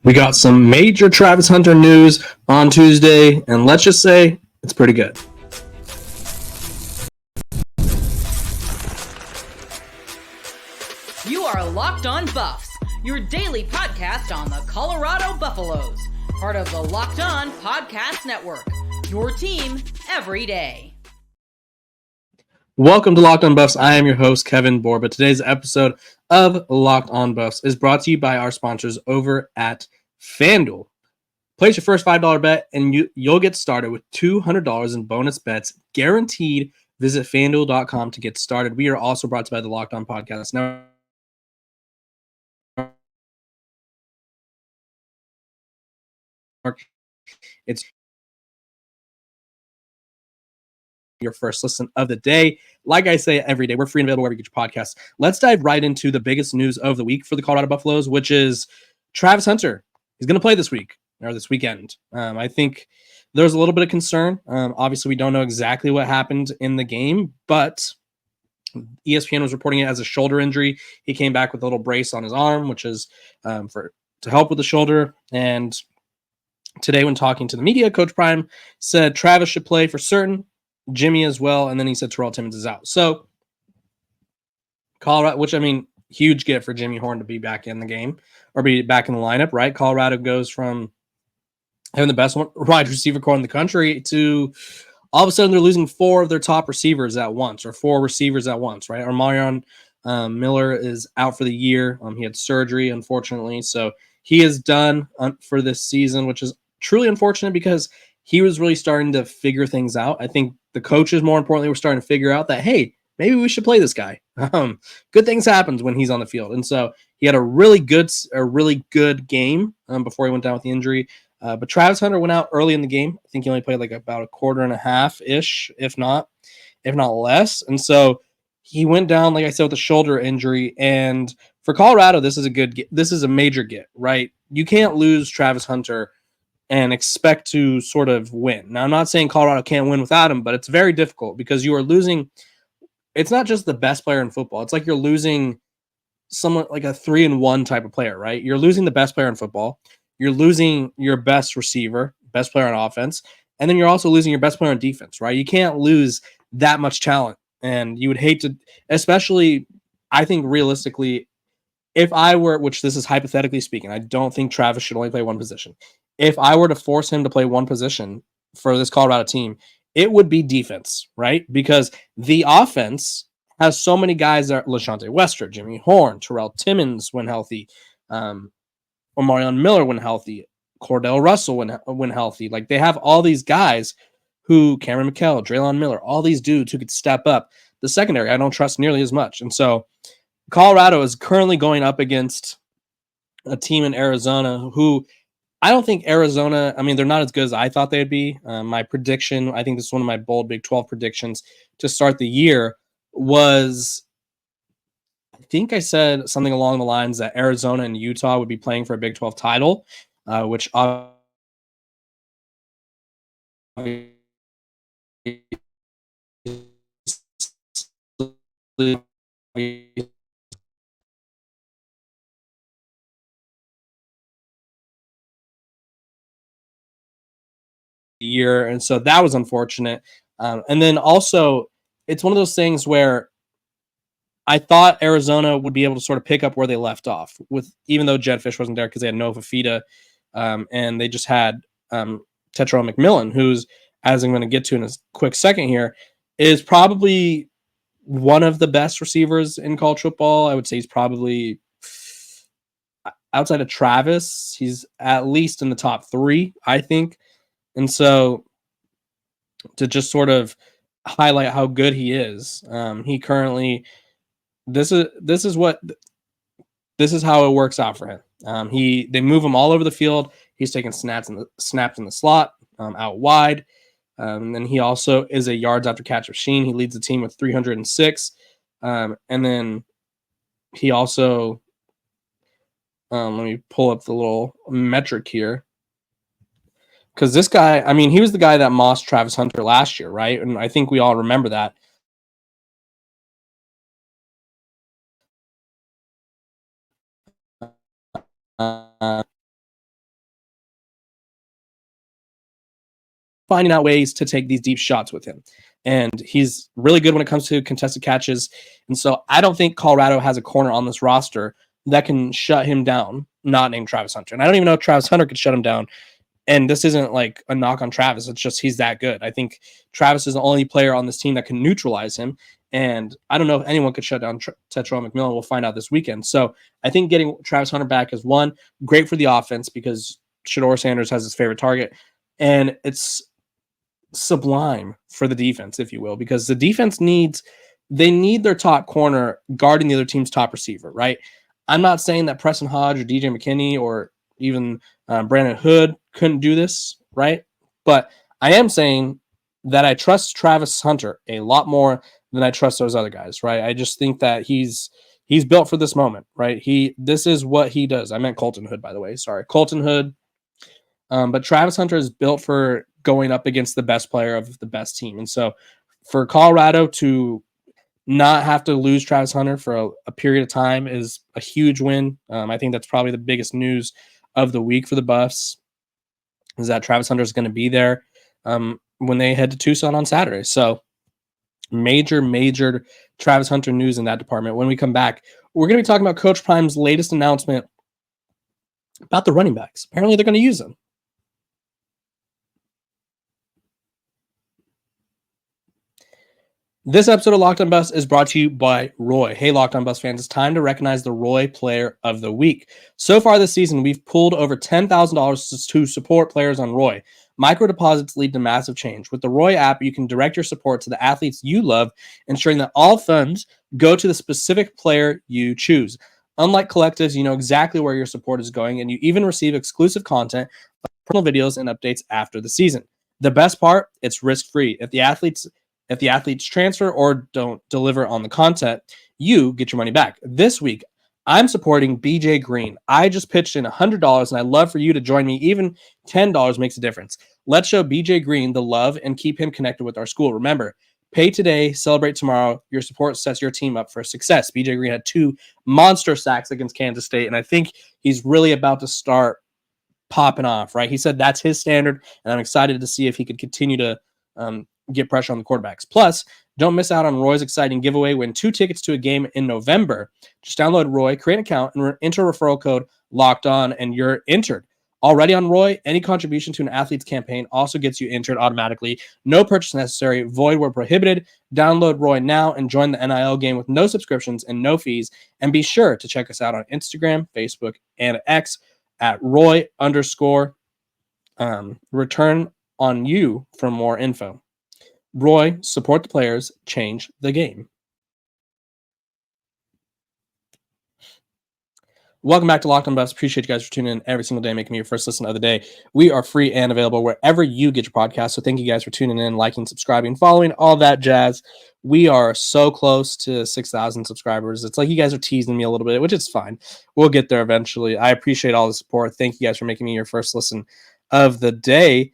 We got some major Travis Hunter news on Tuesday, and let's just say it's pretty good. You are Locked On Buffs, your daily podcast on the Colorado Buffaloes, part of the Locked On Podcast Network, your team every day. Welcome to Locked On Buffs. I am your host, Kevin Borba. Today's episode of Locked On Buffs is brought to you by our sponsors over at FanDuel. Place your first $5 bet, and you'll get started with $200 in bonus bets guaranteed. Visit FanDuel.com to get started. We are also brought to you by the Locked On Podcast Network. It's your first listen of the day. Like I say every day, we're free and available wherever you get your podcasts. Let's dive right into the biggest news of the week for the Colorado Buffaloes, which is Travis Hunter. He's going to play this week or this weekend. I think there's a little bit of concern. Obviously, we don't know exactly what happened in the game, but ESPN was reporting it as a shoulder injury. He came back with a little brace on his arm, which is to help with the shoulder. And today, when talking to the media, Coach Prime said Travis should play for certain, Jimmy as well, and then he said Terrell Timmons is out. So Colorado, which I mean, huge get for Jimmy Horn to be back in the game or be back in the lineup, right? Colorado goes from having the best wide receiver core in the country to all of a sudden they're losing four of their top receivers at once, or four receivers at once, right? Or Marion Miller is out for the year. He had surgery, unfortunately, so he is done for this season, which is truly unfortunate because he was really starting to figure things out. I think the coaches, more importantly, were starting to figure out that, hey, maybe we should play this guy. Good things happen when he's on the field. And so he had a really good game before he went down with the injury. But Travis Hunter went out early in the game. I think he only played like about a quarter and a half-ish, if not less. And so he went down, like I said, with a shoulder injury. And for Colorado, this is a major get, right? You can't lose Travis Hunter and expect to sort of win. Now, I'm not saying Colorado can't win without him, but it's very difficult because you are losing. It's not just the best player in football. It's like you're losing someone like a 3-1 type of player, right? You're losing the best player in football. You're losing your best receiver, best player on offense, and then you're also losing your best player on defense, right? You can't lose that much talent. And you would hate to, especially, I think realistically, if I were, which this is hypothetically speaking, I don't think Travis should only play one position. If I were to force him to play one position for this Colorado team, it would be defense, right? Because the offense has so many guys that are LaShawnte Wester, Jimmy Horn, Terrell Timmons when healthy, or Marion Miller when healthy, Cordell Russell when healthy. Like they have all these guys who, Cameron McKell, Draylon Miller, all these dudes who could step up. The secondary, I don't trust nearly as much. And so Colorado is currently going up against a team in Arizona who I don't think Arizona, I mean, they're not as good as I thought they'd be. My prediction, I think this is one of my bold Big 12 predictions to start the year was, I think I said something along the lines that Arizona and Utah would be playing for a Big 12 title, which obviously year. And so that was unfortunate. And then also, it's one of those things where I thought Arizona would be able to sort of pick up where they left off, with even though Jed Fish wasn't there because they had Nova Fida, and they just had Tetrell McMillan, who's, as I'm going to get to in a quick second here, is probably one of the best receivers in college football. I would say he's probably, outside of Travis, he's at least in the top three, I think. And so to just sort of highlight how good he is, he currently, this is how it works out for him. They move him all over the field. He's taking snaps in the slot, out wide. And then he also is a yards after catch machine. He leads the team with 306. And then he also, let me pull up the little metric here. Because this guy, I mean, he was the guy that mossed Travis Hunter last year, right? And I think we all remember that. finding out ways to take these deep shots with him. And he's really good when it comes to contested catches. And so I don't think Colorado has a corner on this roster that can shut him down, not named Travis Hunter. And I don't even know if Travis Hunter could shut him down. And this isn't like a knock on Travis. It's just he's that good. I think Travis is the only player on this team that can neutralize him. And I don't know if anyone could shut down Tetrell McMillan. We'll find out this weekend. So I think getting Travis Hunter back is one, great for the offense because Shedeur Sanders has his favorite target. And it's sublime for the defense, if you will, because the defense need their top corner guarding the other team's top receiver, right? I'm not saying that Preston Hodge or DJ McKinney or even Brandon Hood couldn't do this, right? But I am saying that I trust Travis Hunter a lot more than I trust those other guys, right? I just think that he's built for this moment, right? This is what he does. I meant Colton Hood, by the way. Sorry, Colton Hood. But Travis Hunter is built for going up against the best player of the best team. And so for Colorado to not have to lose Travis Hunter for a period of time is a huge win. I think that's probably the biggest news of the week for the Buffs is that Travis Hunter is going to be there when they head to Tucson on Saturday. So major Travis Hunter news in that department. When we come back, we're going to be talking about Coach Prime's latest announcement about the running backs. Apparently they're going to use them. This episode of Locked On Buffs is brought to you by Roy. Hey, Locked On Buffs fans, it's time to recognize the Roy Player of the Week. So far this season, we've pulled over $10,000 to support players on Roy. Micro deposits lead to massive change. With the Roy app, you can direct your support to the athletes you love, ensuring that all funds go to the specific player you choose. Unlike collectives, you know exactly where your support is going, and you even receive exclusive content, personal videos, and updates after the season. The best part, it's risk-free. If the athletes transfer or don't deliver on the content, you get your money back. This week, I'm supporting BJ Green. I just pitched in $100, and I'd love for you to join me. Even $10 makes a difference. Let's show BJ Green the love and keep him connected with our school. Remember, pay today, celebrate tomorrow. Your support sets your team up for success. BJ Green had 2 monster sacks against Kansas State, and I think he's really about to start popping off, right? He said that's his standard, and I'm excited to see if he could continue to get pressure on the quarterbacks. Plus, don't miss out on Roy's exciting giveaway. Win 2 tickets to a game in November. Just download Roy, create an account, and enter referral code Locked On, and you're entered. Already on Roy, any contribution to an athlete's campaign also gets you entered automatically. No purchase necessary. Void where prohibited. Download Roy now and join the NIL game with no subscriptions and no fees. And be sure to check us out on Instagram, Facebook, and X at Roy_return on you for more info. Roy, support the players, change the game. Welcome back to Locked On Buffs. Appreciate you guys for tuning in every single day, making me your first listen of the day. We are free and available wherever you get your podcast. So thank you guys for tuning in, liking, subscribing, following, all that jazz. We are so close to 6,000 subscribers. It's like you guys are teasing me a little bit, which is fine. We'll get there eventually. I appreciate all the support. Thank you guys for making me your first listen of the day.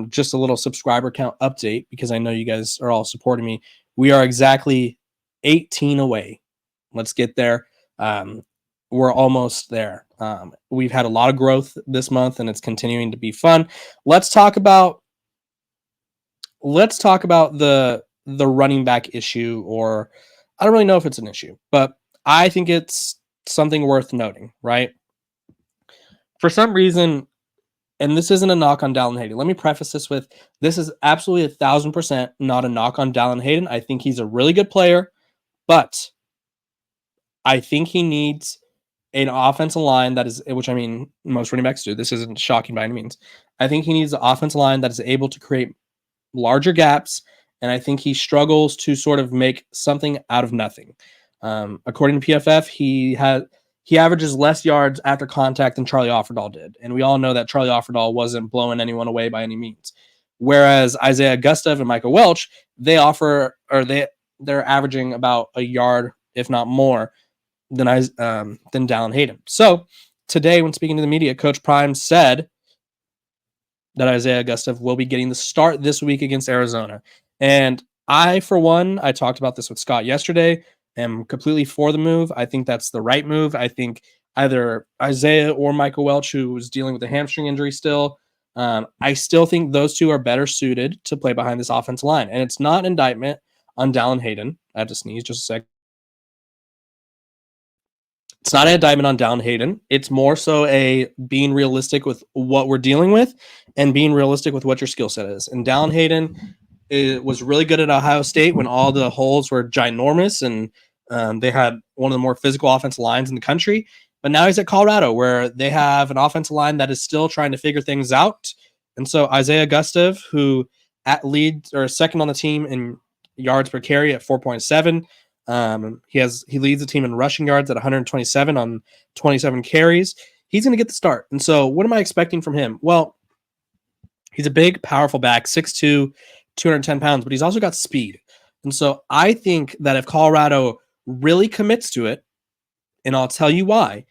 Just a little subscriber count update because I know you guys are all supporting me. We are exactly 18 away. Let's get there. We're almost there. We've had a lot of growth this month, and it's continuing to be fun. Let's talk about the running back issue, or I don't really know if it's an issue, but I think it's something worth noting, right? For some reason, and this isn't a knock on Dallin Hayden. Let me preface this with, this is absolutely 1,000% not a knock on Dallin Hayden. I think he's a really good player, but I think he needs an offensive line that is, which I mean, most running backs do. This isn't shocking by any means. I think he needs an offensive line that is able to create larger gaps, and I think he struggles to sort of make something out of nothing. According to PFF, he averages less yards after contact than Charlie Offerdahl did, and we all know that Charlie Offerdahl wasn't blowing anyone away by any means. Whereas Isaiah Gustav and Michael Welch, they're averaging about a yard, if not more, than Dallin Hayden. So today, when speaking to the media, Coach Prime said that Isaiah Gustav will be getting the start this week against Arizona. And I, for one, I talked about this with Scott yesterday, am completely for the move. I think that's the right move. I think either Isaiah or Michael Welch, who was dealing with a hamstring injury still, I still think those two are better suited to play behind this offensive line. And it's not an indictment on Dallin Hayden. I have to sneeze just a sec. It's not an indictment on Dallin Hayden. It's more so a being realistic with what we're dealing with and being realistic with what your skill set is. And Dallin Hayden was really good at Ohio State when all the holes were ginormous and they had one of the more physical offensive lines in the country. But now he's at Colorado, where they have an offensive line that is still trying to figure things out. And so Isaiah Gustav, who leads or second on the team in yards per carry at 4.7, he leads the team in rushing yards at 127 on 27 carries. He's going to get the start. And so what am I expecting from him? Well, he's a big, powerful back, 6'2", 210 pounds, but he's also got speed. And so I think that if Colorado really commits to it, and I'll tell you why,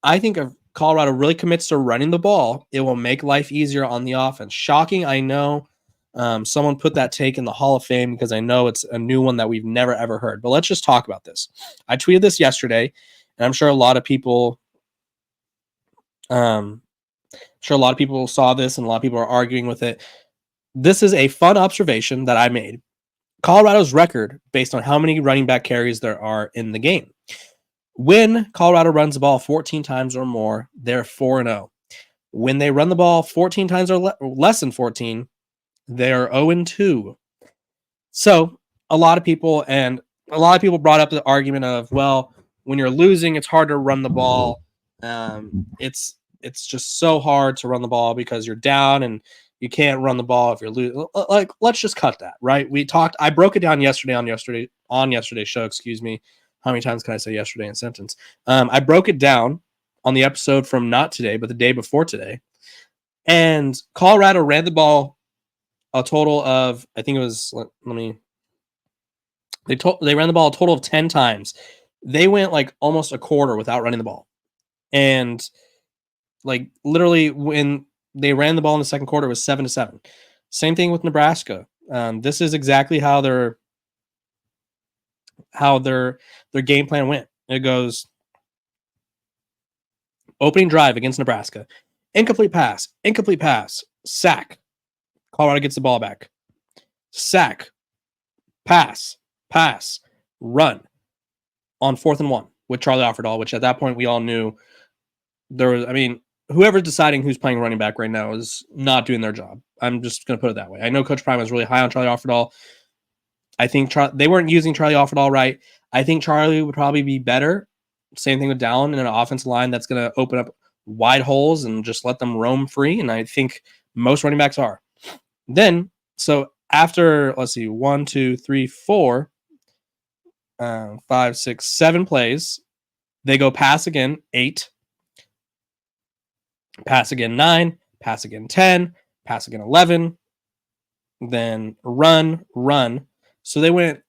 I think if Colorado really commits to running the ball, it will make life easier on the offense. Shocking, I know. Someone put that take in the Hall of Fame because I know it's a new one that we've never, ever heard. But let's just talk about this. I tweeted this yesterday, and I'm sure a lot of people saw this, and a lot of people are arguing with it. This is a fun observation that I made. Colorado's record based on how many running back carries there are in the game. When Colorado runs the ball 14 times or more, they're 4-0. When they run the ball 14 times or less than 14, they're 0-2. So a lot of people brought up the argument of, well, when you're losing, it's hard to run the ball. It's just so hard to run the ball because you're down and you can't run the ball if you're losing. Like, let's just cut that, right? I broke it down yesterday on yesterday's show. Excuse me. How many times can I say yesterday in a sentence? I broke it down on the episode from not today, but the day before today. And Colorado ran the ball a total of, I think it was, they ran the ball a total of 10 times. They went like almost a quarter without running the ball. And like literally when they ran the ball in the second quarter, it was 7-7. Same thing with Nebraska. This is exactly how their game plan went. It goes opening drive against Nebraska, incomplete pass, sack. Colorado gets the ball back. Sack, pass, run on 4th and 1 with Charlie Offerdahl, which at that point we all knew there was, whoever's deciding who's playing running back right now is not doing their job. I'm just going to put it that way. I know Coach Prime was really high on Charlie Offerdahl. I think they weren't using Charlie Offerdahl right. I think Charlie would probably be better. Same thing with Dallin in an offensive line that's going to open up wide holes and just let them roam free. And I think most running backs are. Then, so after, let's see, 1, 2, 3, 4, 5, 6, 7 plays, they go pass again, 8, pass again, 9, pass again, 10, pass again, 11, then run. So they went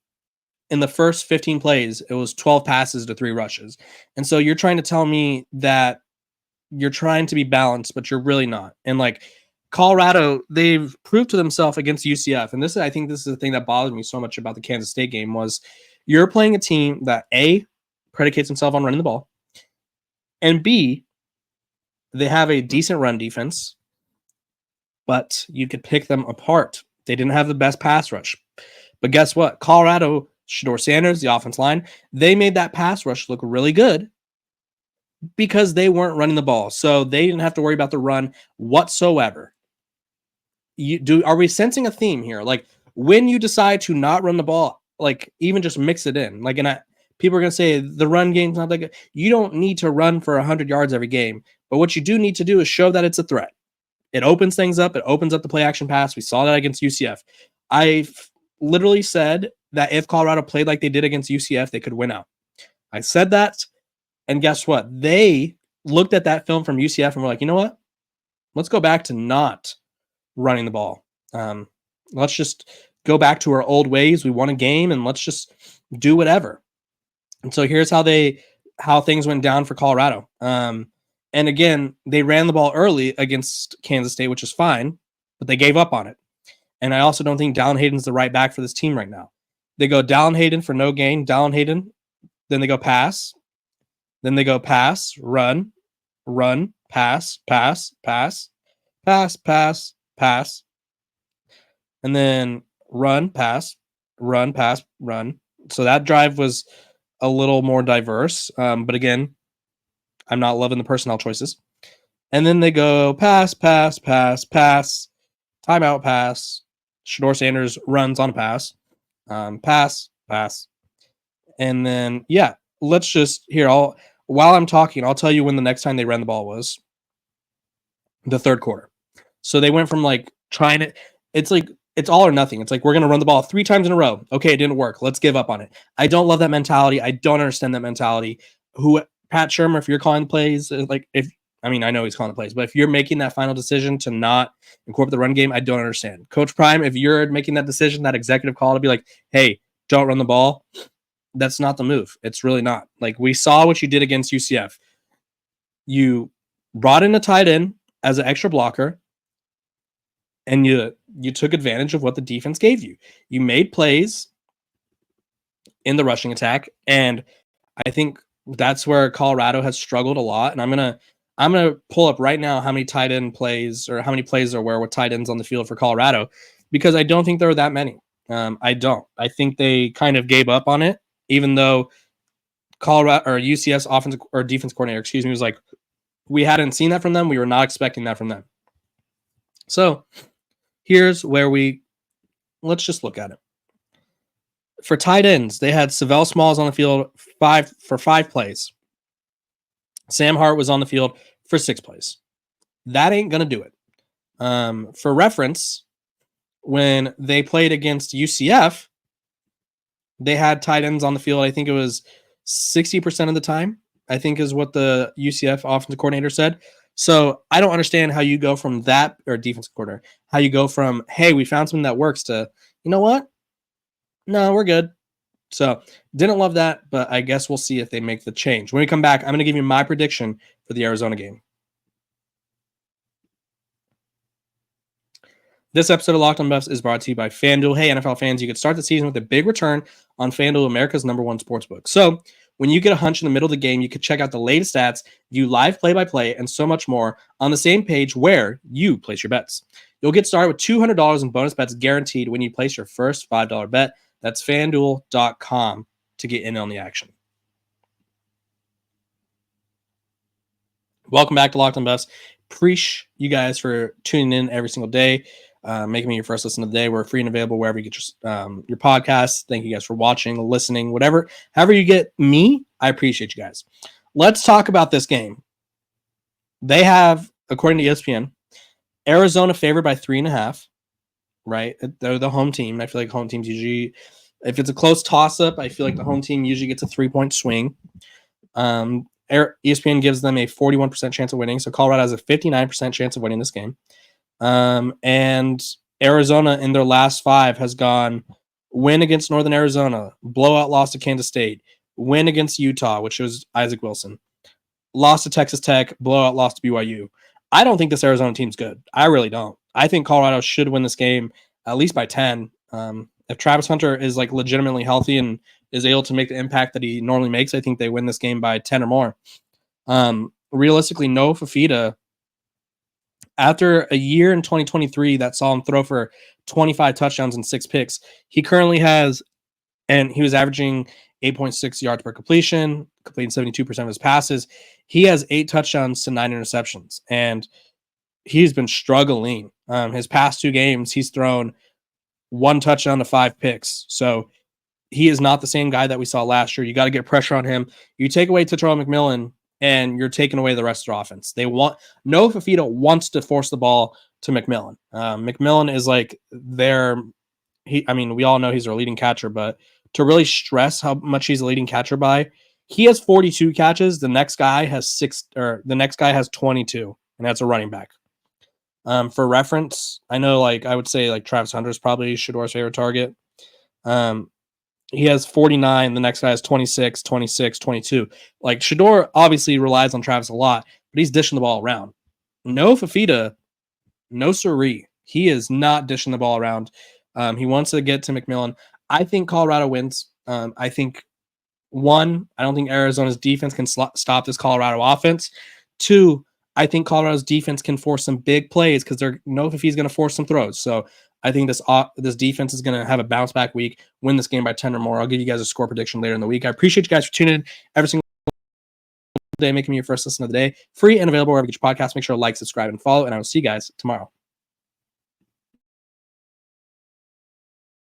in the first 15 plays, it was 12 passes to 3 rushes. And so you're trying to tell me that you're trying to be balanced, but you're really not. And like Colorado, they've proved to themselves against UCF. And I think this is the thing that bothered me so much about the Kansas State game was you're playing a team that A, predicates themselves on running the ball, and B, they have a decent run defense, but you could pick them apart. They didn't have the best pass rush. But guess what? Colorado, Shedeur Sanders, the offense line, they made that pass rush look really good because they weren't running the ball. So they didn't have to worry about the run whatsoever. Are we sensing a theme here? Like when you decide to not run the ball, like even just mix it in. Like, people are going to say the run game's not that good. You don't need to run for 100 yards every game. But what you do need to do is show that it's a threat. It opens things up. It opens up the play action pass. We saw that against UCF. I've literally said that if Colorado played like they did against UCF, they could win out. I said that. And guess what? They looked at that film from UCF and were like, you know what? Let's go back to not running the ball. Let's just go back to our old ways. We won a game and let's just do whatever. And so here's how things went down for Colorado. And again, they ran the ball early against Kansas State, which is fine, but they gave up on it. And I also don't think Dallin Hayden's the right back for this team right now. They go Dallin Hayden for no gain, Dallin Hayden, then they go pass, then they go pass, run, pass, pass, pass, pass, and then run, pass, run, pass, run. So that drive was a little more diverse. But again, I'm not loving the personnel choices. And then they go pass, pass, pass, pass, timeout pass. Shador Sanders runs on a pass, pass, pass. And then, yeah, let's just here. While I'm talking, I'll tell you when the next time they ran the ball was the third quarter. So they went from like trying to, it's like, it's all or nothing. It's like, we're going to run the ball 3 times in a row. Okay, it didn't work. Let's give up on it. I don't love that mentality. I don't understand that mentality. Pat Shermer, if you're calling the plays, I know he's calling the plays, but if you're making that final decision to not incorporate the run game, I don't understand. Coach Prime, if you're making that decision, that executive call to be like, hey, don't run the ball, that's not the move. It's really not. Like, we saw what you did against UCF. You brought in a tight end as an extra blocker, and you took advantage of what the defense gave you. You made plays in the rushing attack, and I think that's where Colorado has struggled a lot. And I'm gonna pull up right now how many tight end plays or how many plays there were with tight ends on the field for Colorado, because I don't think there were that many. I don't. I think they kind of gave up on it, even though Colorado or UCS offensive or defense coordinator, was like, we hadn't seen that from them. We were not expecting that from them. So here's where let's just look at it. For tight ends, they had Savell Smalls on the field for 5 plays. Sam Hart was on the field for 6 plays. That ain't going to do it. For reference, when they played against UCF, they had tight ends on the field. I think it was 60% of the time, I think is what the UCF offensive coordinator said. So I don't understand how you go from that, or defensive coordinator, how you go from, hey, we found something that works, to, you know what? No, we're good. So didn't love that, but I guess we'll see if they make the change. When we come back, I'm going to give you my prediction for the Arizona game. This episode of Locked On Buffs is brought to you by FanDuel. Hey, NFL fans, you could start the season with a big return on FanDuel, America's #1 sportsbook. So when you get a hunch in the middle of the game, you could check out the latest stats, view live play-by-play, and so much more on the same page where you place your bets. You'll get started with $200 in bonus bets guaranteed when you place your first $5 bet. That's FanDuel.com to get in on the action. Welcome back to Locked On Buffs. Appreciate you guys for tuning in every single day, making me your first listen of the day. We're free and available wherever you get your podcasts. Thank you guys for watching, listening, however you get me. I appreciate you guys. Let's talk about this game. They have, according to ESPN, Arizona favored by 3.5. Right, they're the home team. I feel like home teams usually, if it's a close toss-up, I feel like the home team usually gets a 3-point swing. ESPN gives them a 41% chance of winning, so Colorado has a 59% chance of winning this game. And Arizona, in their last 5, has gone win against Northern Arizona, blowout loss to Kansas State, win against Utah, which was Isaac Wilson, lost to Texas Tech, blowout loss to BYU. I don't think this Arizona team's good. I really don't. I think Colorado should win this game at least by 10. If Travis Hunter is like legitimately healthy and is able to make the impact that he normally makes, I think they win this game by 10 or more. Realistically, Noah Fafita, after a year in 2023 that saw him throw for 25 touchdowns and 6 picks, he currently has, and he was averaging 8.6 yards per completing 72% of his passes. He has 8 touchdowns to 9 interceptions, and he's been struggling. His past 2 games, he's thrown 1 touchdown to 5 picks. So he is not the same guy that we saw last year. You got to get pressure on him. You take away Tetral McMillan, and you're taking away the rest of their offense. Noah Fafita wants to force the ball to McMillan. McMillan is like we all know he's their leading catcher, but to really stress how much he's a leading catcher by, he has 42 catches. The next guy has 22, and that's a running back. For reference, I know, I would say Travis Hunter is probably Shador's favorite target. He has 49. The next guy has 26, 26, 22. Shador obviously relies on Travis a lot, but he's dishing the ball around. No Fafita, no siree. He is not dishing the ball around. He wants to get to McMillan. I think Colorado wins. I think, 1, I don't think Arizona's defense can stop this Colorado offense. 2, I think Colorado's defense can force some big plays because they're know if he's going to force some throws. So I think this defense is going to have a bounce back week, win this game by 10 or more. I'll give you guys a score prediction later in the week. I appreciate you guys for tuning in every single day, making me your first listen of the day. Free and available wherever you get your podcast. Make sure to like, subscribe, and follow. And I will see you guys tomorrow.